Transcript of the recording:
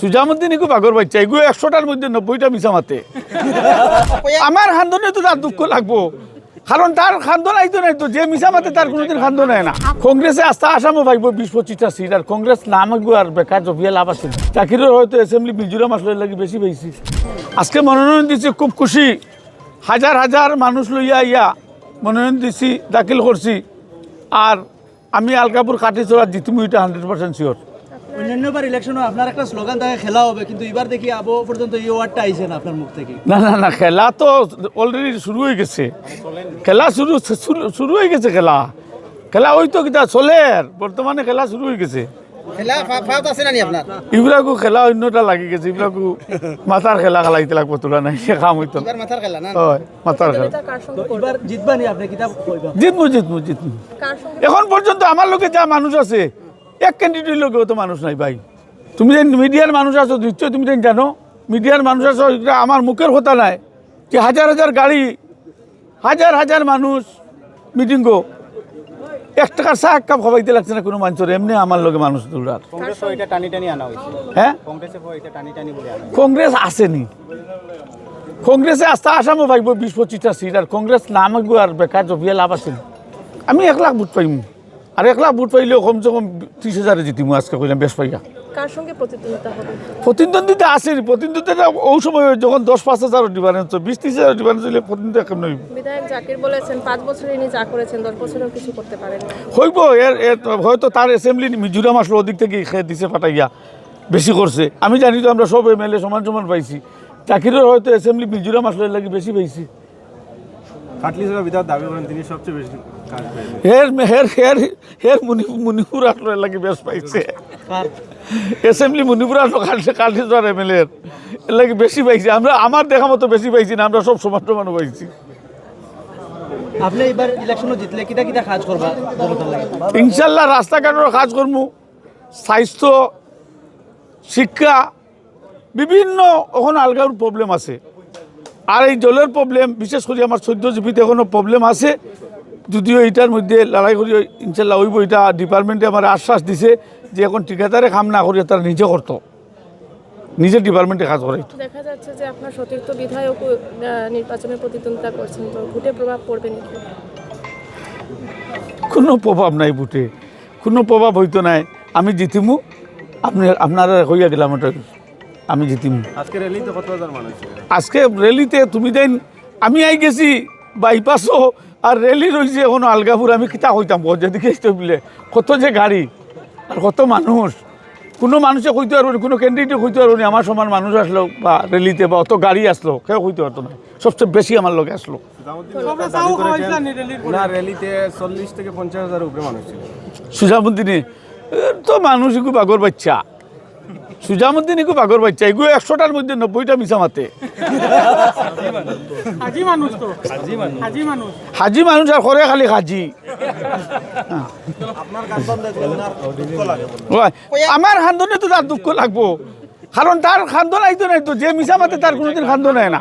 সুজামুদ্দিন এগু বাগর বাচ্চা এগু 100টার মধ্যে 90টা মিছা মাতে আমার খান্দনে তো তার দুঃখ লাগবো কারণ তার খান্দন আইতো নাই তো যে মিছা মাতে তার কোনোদিন খান্দন হয় না কংগ্রেসে আস্থা আসামও ভাইব 20-25টা সিট আর কংগ্রেস নাম আগু আর বেকার জবিয়া লাভ আছে চাকরির হয়তো অ্যাসেম্বলি মিজোরাম আসলে লাগি বেশি পেয়েছি আজকে মনোনয়ন দিচ্ছি খুব খুশি হাজার হাজার মানুষ লইয়া ইয়া মনোনয়ন দিচ্ছি দাখিল করছি আর আমি আলকাপুর কাটিচড়া জিতিমু এটা 100% শিওর অন্যান্যবার ইলেকশনও আপনার একটা স্লোগান থাকে খেলা হবে কিন্তু এবার দেখি আবো পর্যন্ত এই ওয়ার্ডটা আইছে না আপনার মুখ থেকে না না না খেলা তো অলরেডি শুরু হয়ে গেছে খেলা শুরু হয়ে গেছে খেলা খেলা ওই তো কিতা চলে বর্তমানে খেলা শুরু হয়ে গেছে খেলা ফাউত আছে না নি আপনার এগুলাকু খেলা অন্যটা লাগি গেছে এগুলাকু মাথার খেলা খেলাইতে লাগবো তোলা নাই কাম হইতো এবার মাথার খেলা না হয় মাথার খেলা এবার জিতবা নি আপনি কিতাব কইবা জিতমু এখন পর্যন্ত আমার লোকে যা মানুষ আছে এক ক্যান্ডিডেটের লোকেও তো মানুষ নাই ভাই তুমি যে মিডিয়ার মানুষ আছো নিশ্চয় তুমি জানো মিডিয়ার মানুষ আছো এটা আমার মুখের কথা নাই যে হাজার হাজার গাড়ি হাজার হাজার মানুষ মিটিং গো 1 টাকার চা এক কাপ খাওয়াইতে লাগছে না কোনো মানুষের এমনি আমার লোকে মানুষ দৌড়ার হ্যাঁ কংগ্রেস আসেনি কংগ্রেসে আস্থা আসামও ভাইব 20-25টা সিট আর কংগ্রেস নাম আগু আর বেকার জবিয়া লাভ আছে আমি 1 লাখ ভোট পাইম আর 1 লাখ ভোট পাইলেও কমসে কম 30,000 জিতিমু আজকে কইলাম বেশ পাইয়া কার সঙ্গে প্রতিদ্বন্দ্বিতা হবে প্রতিদ্বন্দ্বিতা আসেনি প্রতিদ্বন্দ্বিতা ওই সময় যখন 10-5,000 ডিফারেন্স 20-30,000 ডিফারেন্স হইলে প্রতিদ্বন্দ্বিতা কেমন হইব বিধায়ক জাকির বলেছেন 5 বছরে ইনি যা করেছেন 10 বছরেও কিছু করতে পারেন না হইব এর হয়তো তার অ্যাসেম্বলি মিজোরাম আসলো ওদিক থেকে খেয়ে দিছে ফাটাইয়া বেশি করছে আমি জানি তো আমরা সব এমএলএ সমান সমান পাইছি জাকিরের হয়তো অ্যাসেম্বলি মিজোরাম আসলে লাগি বেশি পাইছি দাবি করেন তিনি সবচেয়ে বেশি কাজ পেয়েছেন হের মণিপুর আসলে লাগি বেশ পাইছে অ্যাসেম্বলি মণিপুর আসলো কাটিচড়ার এমএলএ এর লাগি বেশি পাইছি আমরা আমার দেখা মতো বেশি পাইছি না আমরা সব সমান সমান পাইছি আপনি এবার ইলেকশনও জিতলে কিটা কিটা কাজ করবা জনতার লাগে ইনশাল্লাহ রাস্তাঘাটের কাজ করবো স্বাস্থ্য শিক্ষা বিভিন্ন এখন আলগার প্রবলেম আছে আর এই জলের প্রবলেম বিশেষ করে আমার 14 জিপিতে এখনও প্রবলেম আছে যদিও এইটার মধ্যে লড়াই করি ইনশাল্লাহ হইব এটা ডিপার্টমেন্টে আমার আশ্বাস দিছে যে এখন ঠিকাদারে কাম না করিয়া তারা নিজে করতো নিজের ডিপার্টমেন্টে কাজ করে দেখা যাচ্ছে যে আপনার সতীর্থ বিধায়ক নির্বাচনে প্রতিদ্বন্দ্বিতা করছেন তো ভোটে প্রভাব পড়বে নাকি কোনো প্রভাব নাই ভোটে কোনো প্রভাব হইতো নাই আমি জিতিমু আপনারা হইয়া গেলাম ওটা আমি জিতিমু আজকে র্যালিতে কত হাজার মানুষ আজকে র্যালিতে তুমি দেন আমি আই গেছি বাইপাসও আর র্যালি রয়েছে এখনো আলগাপুর আমি কিতা হইতাম যেদিকে বলে কত যে গাড়ি আর কত মানুষ কোনো মানুষে কইতে পারবো না কোনো ক্যান্ডিডেটে কইতে পারবো না আমার সমান মানুষ আসলো বা র্যালিতে বা অত গাড়ি আসলো কেউ কইতে পারতো না সবচেয়ে বেশি আমার লোক আসলো না র্যালিতে 40 থেকে 50,000 উপরে মানুষ ছিল সুজামুদ্দিনে তো মানুষ এগু বাগর বাচ্চা সুজামুদ্দিন এগু বাগর বাচ্চা এগু 100টার মধ্যে 90টা মিছা মাতে হাজি মানুষ আর করে খালি হাজি আমার খান্দনে তো তার দুঃখ লাগবো কারণ তার খান্দন আইতো নাই তো যে মিছা মাতে তার কোনোদিন খান্দন হয় না